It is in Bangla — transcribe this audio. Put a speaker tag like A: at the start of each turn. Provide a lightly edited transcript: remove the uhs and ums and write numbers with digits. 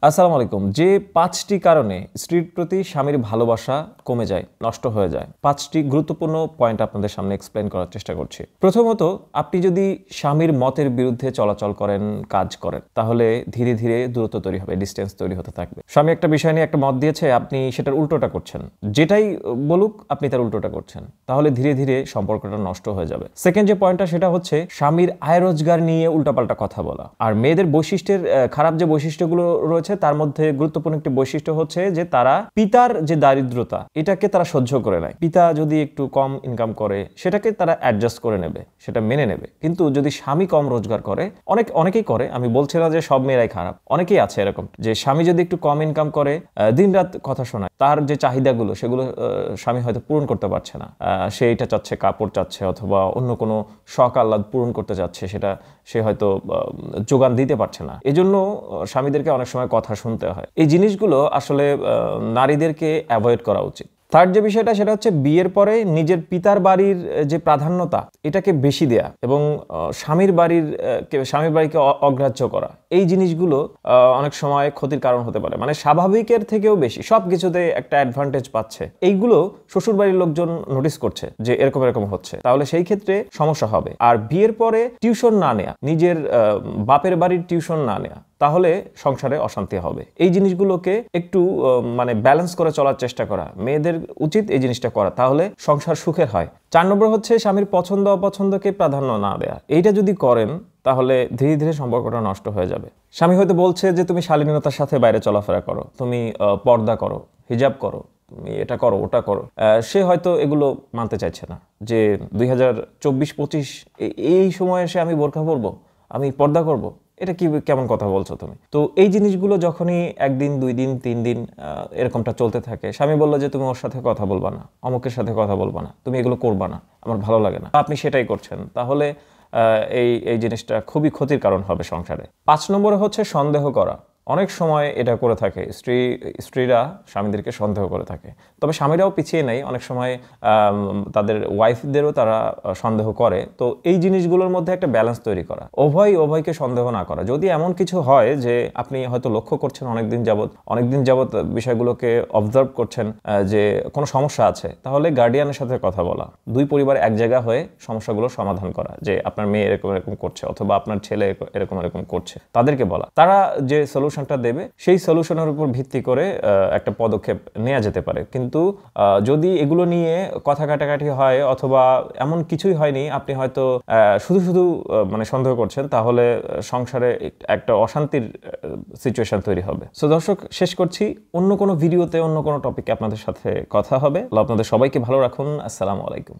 A: আসসালামু আলাইকুম। যে ৫টি কারণে স্ত্রীর প্রতি স্বামীর ভালোবাসা কমে যায়, নষ্ট হয়ে যায়, ৫টি গুরুত্বপূর্ণ পয়েন্ট আপনাদের সামনে এক্সপ্লেন করার চেষ্টা করছি। প্রথমত, আপনি যদি স্বামীর মতের বিরুদ্ধে চলাচল করেন, কাজ করেন, তাহলে ধীরে ধীরে দূরত্ব তৈরি হবে, ডিস্টেন্স তৈরি হতে থাকবে। স্বামী একটা বিষয় নিয়ে একটা মত দিয়েছে, আপনি সেটার উল্টোটা করছেন, যেটাই বলুক আপনি তার উল্টোটা করছেন, তাহলে ধীরে ধীরে সম্পর্কটা নষ্ট হয়ে যাবে। সেকেন্ড যে পয়েন্টটা সেটা হচ্ছে স্বামীর আয় রোজগার নিয়ে উল্টাপাল্টা কথা বলা। আর মেয়েদের বৈশিষ্ট্যের খারাপ যে বৈশিষ্ট্যগুলো রয়েছে তার মধ্যে গুরুত্বপূর্ণ একটি বৈশিষ্ট্য হচ্ছে যে তারা পিতার যে দারিদ্রতা এটাকে তারা সহ্য করে নেয়। পিতা যদি একটু কম ইনকাম করে সেটাকে তারা অ্যাডজাস্ট করে নেবে, সেটা মেনে নেবে। কিন্তু যদি স্বামী কম রোজগার করে, অনেকেই করে, আমি বলছি না যে সব মেয়েরাই খারাপ, অনেকেই আছে এরকম যে স্বামী যদি একটু কম ইনকাম করে, দিনরাত কথা শোনায়, তার যে চাহিদাগুলো সেগুলো স্বামী হয়তো পূরণ করতে পারছে না। সে এটা চাচ্ছে, কাপড় চাচ্ছে, অথবা অন্য কোনো শখ আহ্লাদ পূরণ করতে যাচ্ছে, সেটা সে হয়তো যোগান দিতে পারছে না। এজন্য স্বামীদেরকে অনেক সময় কথা শুনতে হয়। এই জিনিসগুলো আসলে নারীদেরকে অ্যাভয়েড করা উচিত। থার্ড যে বিষয়টা সেটা হচ্ছে বিয়ের পরে নিজের পিতার বাড়ির যে প্রাধান্যতা এটাকে বেশি দেয়া এবং স্বামীর বাড়িকে অগ্রাহ্য করা, এই জিনিসগুলো অনেক সময় ক্ষতির কারণ হতে পারে। মানে স্বাভাবিকের থেকেও বেশি সব কিছুতে একটা অ্যাডভান্টেজ পাচ্ছে, এইগুলো শ্বশুর বাড়ির লোকজন নোটিস করছে যে এরকম হচ্ছে, তাহলে সেই ক্ষেত্রে সমস্যা হবে। আর বিয়ের পরে টিউশন না নেয়া, নিজের বাপের বাড়ির টিউশন না নেয়া, তাহলে সংসারে অশান্তি হবে। এই জিনিসগুলোকে একটু ব্যালেন্স করে চলার চেষ্টা করা, মেয়েদের উচিত এই জিনিসটা করা, তাহলে সংসার সুখের হয়। 4 নম্বর হচ্ছে স্বামীর পছন্দ অপছন্দকে প্রাধান্য না দেয়া। এইটা যদি করেন তাহলে ধীরে ধীরে সম্পর্কটা নষ্ট হয়ে যাবে। স্বামী হয়তো বলছে যে তুমি শালীনতার সাথে বাইরে চলাফেরা করো, তুমি পর্দা করো, হিজাব করো, তুমি এটা করো, ওটা করো। সে হয়তো এগুলো মানতে চাইছে না যে 2024-25 এই সময়ে এসে আমি বোরকা পরবো, আমি পর্দা করব, এটা কেমন কথা বলছো তুমি? তো এই জিনিসগুলো যখনই 1 দিন 2 দিন 3 দিন এরকমটা চলতে থাকে, স্বামী বললো যে তুমি ওর সাথে কথা বলবা না, অমুকের সাথে কথা বলবা না, তুমি এগুলো করবা না, আমার ভালো লাগে না, আপনি সেটাই করছেন, তাহলে এই জিনিসটা খুবই ক্ষতির কারণ হবে সংসারে। 5 নম্বরে হচ্ছে সন্দেহ করা। অনেক সময় এটা করে থাকে স্ত্রীরা স্বামীদেরকে সন্দেহ করে থাকে, তবে স্বামীরাও পিছিয়ে নেই, অনেক সময় তাদের ওয়াইফদেরও তারা সন্দেহ করে। তো এই জিনিসগুলোর মধ্যে একটা ব্যালেন্স তৈরি করা, উভয়কে সন্দেহ না করা। যদি এমন কিছু হয় যে আপনি হয়তো লক্ষ্য করছেন অনেকদিন যাবত বিষয়গুলোকে অবজার্ভ করছেন যে কোনো সমস্যা আছে, তাহলে গার্ডিয়ানের সাথে কথা বলা, 2 পরিবার এক জায়গা হয়ে সমস্যাগুলো সমাধান করা, যে আপনার মেয়ে এরকম করছে অথবা আপনার ছেলে এরকম করছে, তাদেরকে বলা। তারা যে সলিউশনটা দেবে সেই সলিউশনের উপর ভিত্তি করে একটা পদক্ষেপ নেওয়া যেতে পারে। কিন্তু যদি এগুলো নিয়ে কথা কাটাকাটি হয় অথবা এমন কিছুই হয়নি, আপনি হয়তো শুধু সন্দেহ করছেন, তাহলে সংসারে একটা অশান্তির সিচুয়েশন তৈরি হবে। সো দর্শক, শেষ করছি। অন্য কোনো ভিডিওতে অন্য কোনো টপিকে আপনাদের সাথে কথা হবে। আপনাদের সবাইকে ভালো রাখুন। আসসালামু আলাইকুম।